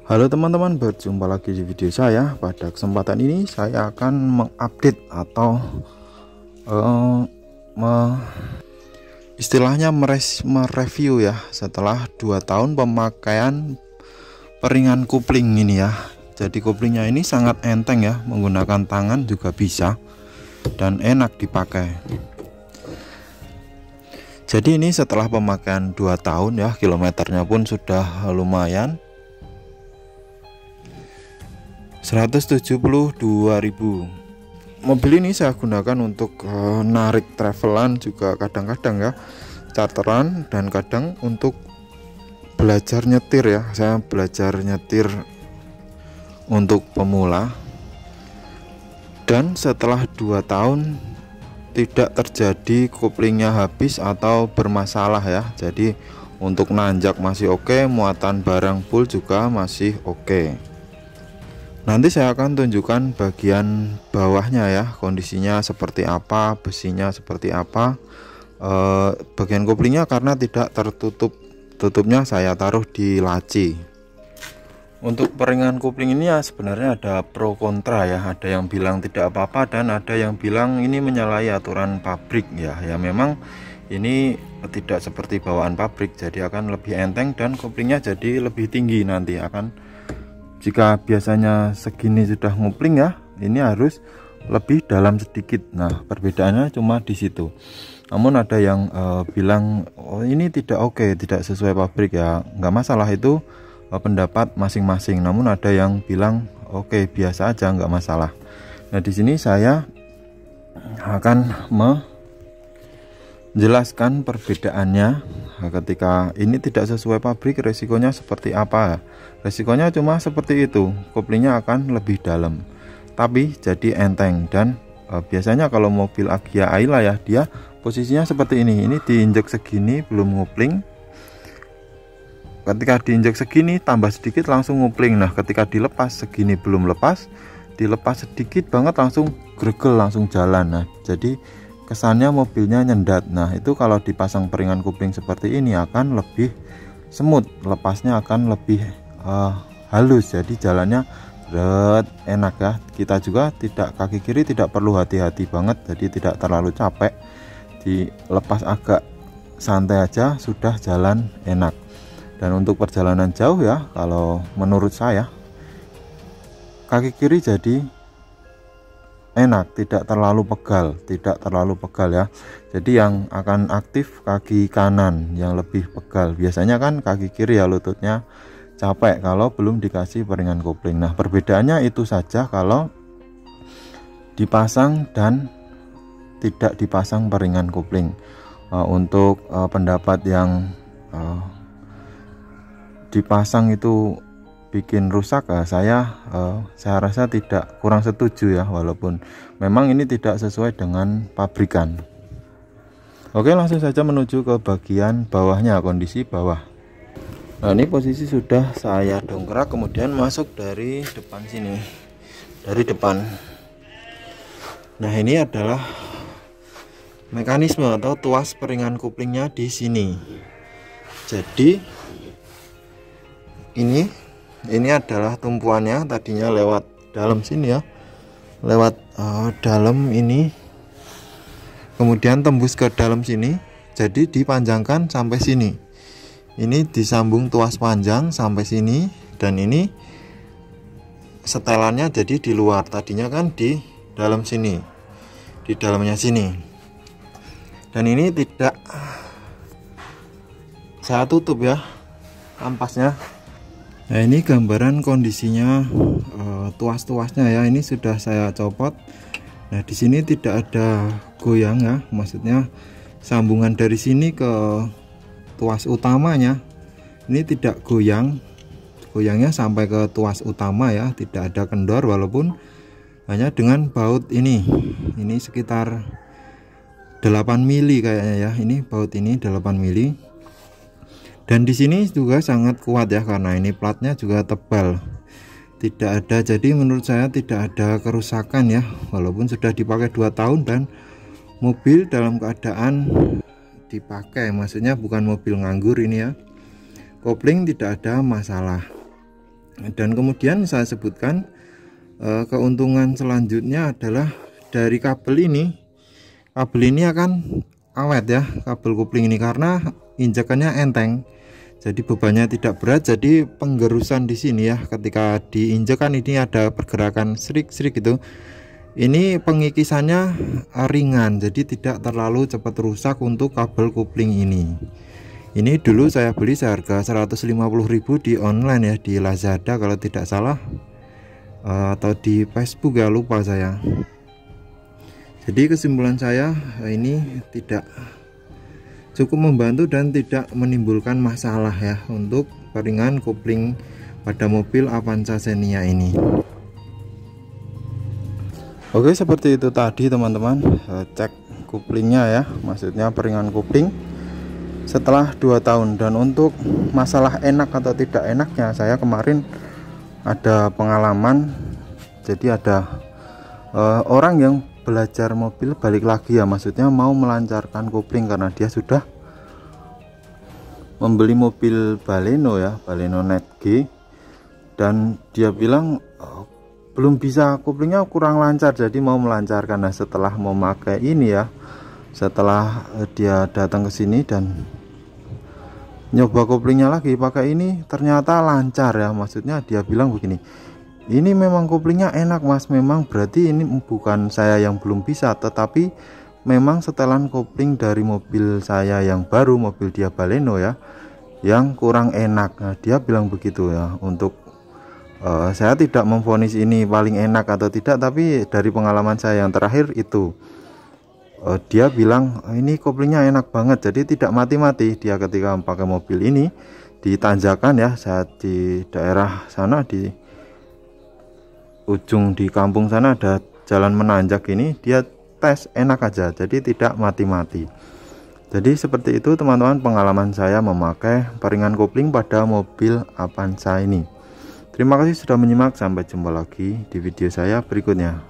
Halo teman-teman, berjumpa lagi di video saya. Pada kesempatan ini saya akan mengupdate atau istilahnya mereview ya, setelah 2 tahun pemakaian peringan kopling ini ya. Jadi koplingnya ini sangat enteng ya, menggunakan tangan juga bisa dan enak dipakai. Jadi ini setelah pemakaian 2 tahun ya, kilometernya pun sudah lumayan, 172.000. Mobil ini saya gunakan untuk narik travelan, juga kadang-kadang ya charteran, dan kadang untuk belajar nyetir ya. Saya belajar nyetir untuk pemula, dan setelah 2 tahun tidak terjadi koplingnya habis atau bermasalah ya. Jadi untuk nanjak masih oke, muatan barang full juga masih oke. Nanti saya akan tunjukkan bagian bawahnya ya, kondisinya seperti apa, besinya seperti apa. Bagian koplingnya karena tidak tertutup, tutupnya saya taruh di laci. Untuk peringan kopling ini ya sebenarnya ada pro kontra ya, ada yang bilang tidak apa-apa dan ada yang bilang ini menyalahi aturan pabrik ya. Ya memang ini tidak seperti bawaan pabrik, jadi akan lebih enteng dan koplingnya jadi lebih tinggi nanti akan. Jika biasanya segini sudah ngupling ya, ini harus lebih dalam sedikit. Nah, perbedaannya cuma di situ. Namun ada yang bilang oh ini tidak oke, tidak sesuai pabrik ya. Nggak masalah, itu pendapat masing-masing. Namun ada yang bilang oke, biasa aja, nggak masalah. Nah, di sini saya akan menjelaskan perbedaannya. Ketika ini tidak sesuai pabrik, resikonya seperti apa. Resikonya cuma seperti itu, koplingnya akan lebih dalam tapi jadi enteng. Dan biasanya kalau mobil Agya Ayla ya, dia posisinya seperti ini diinjek segini belum ngupling, ketika diinjek segini tambah sedikit langsung ngupling. Nah, ketika dilepas segini belum lepas, dilepas sedikit banget langsung gregel, langsung jalan. Nah, jadi kesannya mobilnya nyendat. Nah, itu kalau dipasang peringan kopling seperti ini akan lebih smooth, lepasnya akan lebih halus, jadi jalannya enak ya. Kita juga tidak, kaki kiri tidak perlu hati-hati banget, jadi tidak terlalu capek, dilepas agak santai aja sudah jalan enak. Dan untuk perjalanan jauh ya, kalau menurut saya kaki kiri jadi enak, tidak terlalu pegal ya. Jadi yang akan aktif kaki kanan yang lebih pegal. Biasanya kan kaki kiri ya lututnya capek kalau belum dikasih peringan kopling. Nah, perbedaannya itu saja kalau dipasang dan tidak dipasang peringan kopling. Untuk pendapat yang dipasang itu bikin rusak, saya rasa tidak, kurang setuju ya, walaupun memang ini tidak sesuai dengan pabrikan. Oke, langsung saja menuju ke bagian bawahnya, kondisi bawah. Nah, ini posisi sudah saya dongkrak, kemudian masuk dari depan sini, dari depan. Nah, ini adalah mekanisme atau tuas peringan koplingnya di sini. Jadi ini adalah tumpuannya, tadinya lewat dalam sini ya, lewat dalam ini, kemudian tembus ke dalam sini, jadi dipanjangkan sampai sini. Ini disambung tuas panjang sampai sini, dan ini setelannya jadi di luar, tadinya kan di dalam sini, di dalamnya sini. Dan ini tidak saya tutup ya ampasnya. Nah, ini gambaran kondisinya tuas-tuasnya ya, ini sudah saya copot. Nah, di sini tidak ada goyang ya, maksudnya sambungan dari sini ke tuas utamanya ini tidak goyang, goyangnya sampai ke tuas utama ya, tidak ada kendor, walaupun hanya dengan baut ini sekitar 8 mili kayaknya ya, ini baut ini 8 mili. Dan di sini juga sangat kuat ya, karena ini platnya juga tebal, tidak ada, jadi menurut saya tidak ada kerusakan ya, walaupun sudah dipakai 2 tahun dan mobil dalam keadaan dipakai, maksudnya bukan mobil nganggur ini ya. Kopling tidak ada masalah. Dan kemudian saya sebutkan keuntungan selanjutnya adalah dari kabel ini akan awet ya, kabel kopling ini, karena injakannya enteng, jadi bebannya tidak berat. Jadi penggerusan di sini ya, ketika diinjakan ini ada pergerakan serik-serik gitu. Ini pengikisannya ringan, jadi tidak terlalu cepat rusak untuk kabel kopling ini. Ini dulu saya beli seharga 150.000 di online ya, di Lazada kalau tidak salah, atau di Facebook ya, lupa saya. Jadi kesimpulan saya, ini tidak cukup membantu dan tidak menimbulkan masalah ya untuk peringan kopling pada mobil Avanza Xenia ini. Oke, seperti itu tadi teman-teman, cek koplingnya ya, maksudnya peringan kopling setelah 2 tahun. Dan untuk masalah enak atau tidak enaknya, saya kemarin ada pengalaman. Jadi ada orang yang belajar mobil balik lagi ya, maksudnya mau melancarkan kopling karena dia sudah membeli mobil Baleno ya, Baleno NetG, dan dia bilang belum bisa, koplingnya kurang lancar, jadi mau melancarkan. Nah, setelah memakai ini ya, setelah dia datang ke sini dan nyoba koplingnya lagi pakai ini, ternyata lancar ya. Maksudnya dia bilang begini, ini memang koplingnya enak mas, memang berarti ini bukan saya yang belum bisa, tetapi memang setelan kopling dari mobil saya yang baru, mobil dia Baleno ya, yang kurang enak. Nah, dia bilang begitu ya. Untuk saya tidak memvonis ini paling enak atau tidak, tapi dari pengalaman saya yang terakhir itu, dia bilang ini koplingnya enak banget, jadi tidak mati-mati dia ketika pakai mobil ini di tanjakan ya. Saat di daerah sana, di ujung di kampung sana ada jalan menanjak ini, dia tes enak aja, jadi tidak mati-mati. Jadi seperti itu teman-teman pengalaman saya memakai peringan kopling pada mobil Avanza ini. Terima kasih sudah menyimak, sampai jumpa lagi di video saya berikutnya.